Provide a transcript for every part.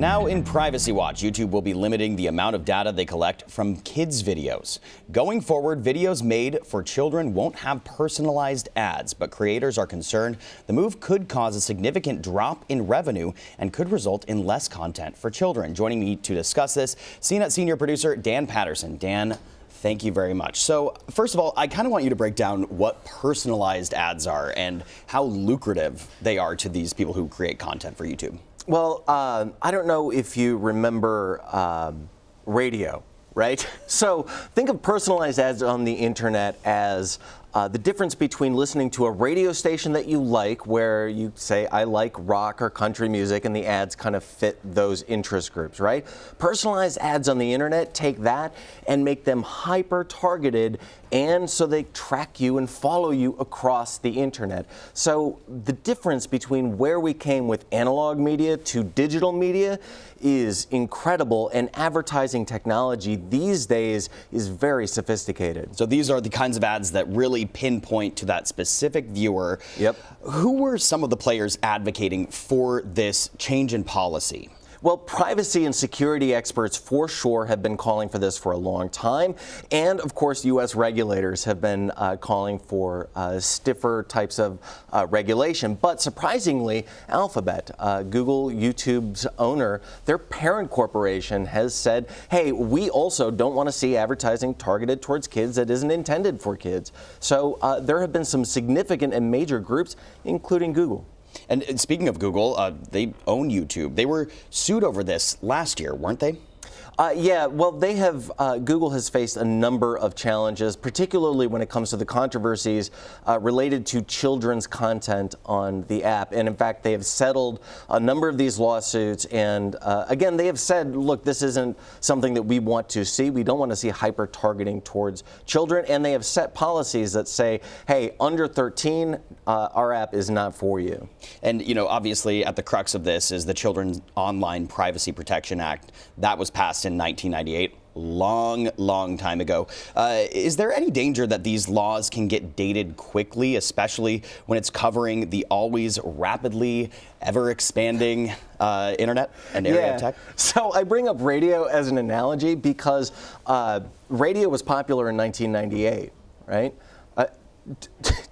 Now in Privacy Watch, YouTube will be limiting the amount of data they collect from kids' videos. Going forward, videos made for children won't have personalized ads, but creators are concerned the move could cause a significant drop in revenue and could result in less content for children. Joining me to discuss this, CNET senior producer Dan Patterson. Dan, thank you very much. So first of all, I kind of want you to break down what personalized ads are and how lucrative they are to these people who create content for YouTube. Well, I don't know if you remember radio, right? So think of personalized ads on the internet as the difference between listening to a radio station that you like, where you say, I like rock or country music, and the ads kind of fit those interest groups, right? Personalized ads on the internet take that and make them hyper-targeted, and so they track you and follow you across the internet. So the difference between where we came with analog media to digital media is incredible, and advertising technology these days is very sophisticated. So these are the kinds of ads that really pinpoint to that specific viewer. Yep. Who were some of the players advocating for this change in policy? Well, privacy and security experts for sure have been calling for this for a long time. And of course, U.S. regulators have been calling for stiffer types of regulation. But surprisingly, Alphabet, Google, YouTube's owner, their parent corporation has said, hey, we also don't want to see advertising targeted towards kids that isn't intended for kids. So there have been some significant and major groups, including Google. And speaking of Google, they own YouTube. They were sued over this last year, weren't they? Yeah, well, they have, Google has faced a number of challenges, particularly when it comes to the controversies related to children's content on the app. And in fact, they have settled a number of these lawsuits. And again, they have said, look, this isn't something that we want to see. We don't want to see hyper-targeting towards children. And they have set policies that say, hey, under 13, our app is not for you. And, you know, obviously at the crux of this is the Children's Online Privacy Protection Act. That was passed in 1998, long time ago. Is there any danger that these laws can get dated quickly, especially when it's covering the always rapidly ever-expanding internet and area of tech? So I bring up radio as an analogy because radio was popular in 1998, right?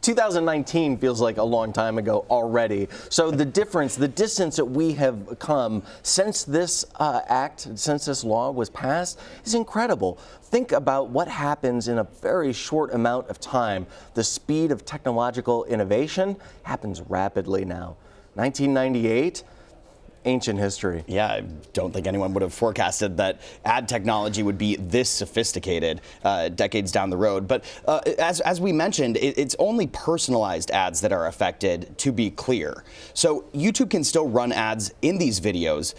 2019 feels like a long time ago already. So the difference, the distance that we have come since this since this law was passed is incredible. Think about what happens in a very short amount of time. The speed of technological innovation happens rapidly now. 1998, ancient history. Yeah, I don't think anyone would have forecasted that ad technology would be this sophisticated decades down the road. But as we mentioned, it's only personalized ads that are affected, to be clear. So YouTube can still run ads in these videos.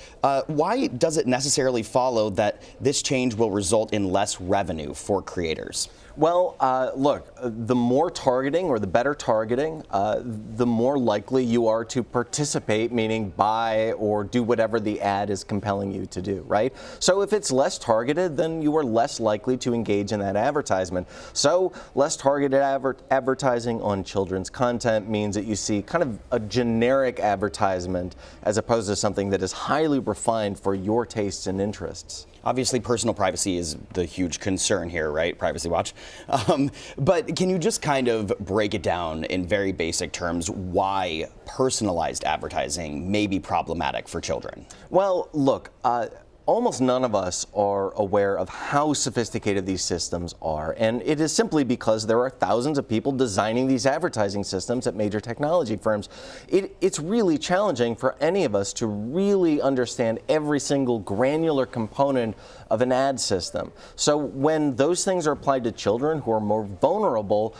Why does it necessarily follow that this change will result in less revenue for creators? Well, look, the more targeting or the better targeting, the more likely you are to participate, meaning buy or do whatever the ad is compelling you to do, right? So if it's less targeted, then you are less likely to engage in that advertisement. So less targeted advertising on children's content means that you see kind of a generic advertisement as opposed to something that is highly refined for your tastes and interests. Obviously, personal privacy is the huge concern here, right? Privacy Watch. But can you just kind of break it down in very basic terms why personalized advertising may be problematic for children? Well, look, almost none of us are aware of how sophisticated these systems are, and it is simply because there are thousands of people designing these advertising systems at major technology firms. It's really challenging for any of us to really understand every single granular component of an ad system. So when those things are applied to children who are more vulnerable,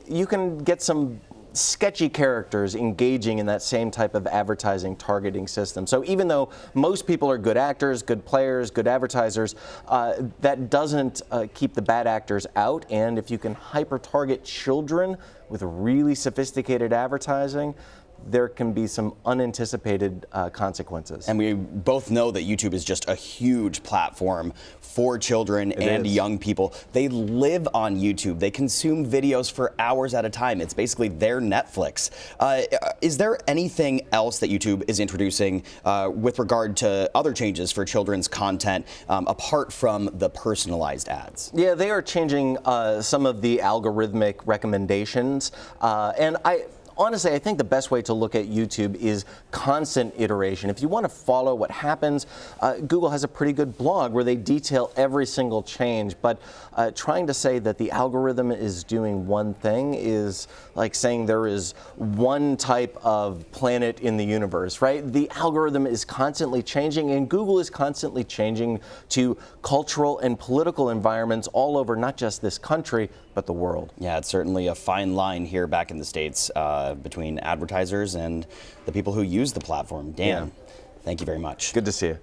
you can get some sketchy characters engaging in that same type of advertising targeting system. So even though most people are good actors, good players, good advertisers, that doesn't keep the bad actors out. And if you can hyper-target children with really sophisticated advertising, there can be some unanticipated consequences. And we both know that YouTube is just a huge platform for children and young people. They live on YouTube. They consume videos for hours at a time. It's basically their Netflix. Is there anything else that YouTube is introducing with regard to other changes for children's content apart from the personalized ads? Yeah, they are changing some of the algorithmic recommendations. Honestly, I think the best way to look at YouTube is constant iteration. If you want to follow what happens, Google has a pretty good blog where they detail every single change. But trying to say that the algorithm is doing one thing is like saying there is one type of planet in the universe, right? The algorithm is constantly changing, and Google is constantly changing to cultural and political environments all over, not just this country, but the world. Yeah, it's certainly a fine line here back in the States between advertisers and the people who use the platform. Dan, thank you very much. Good to see you.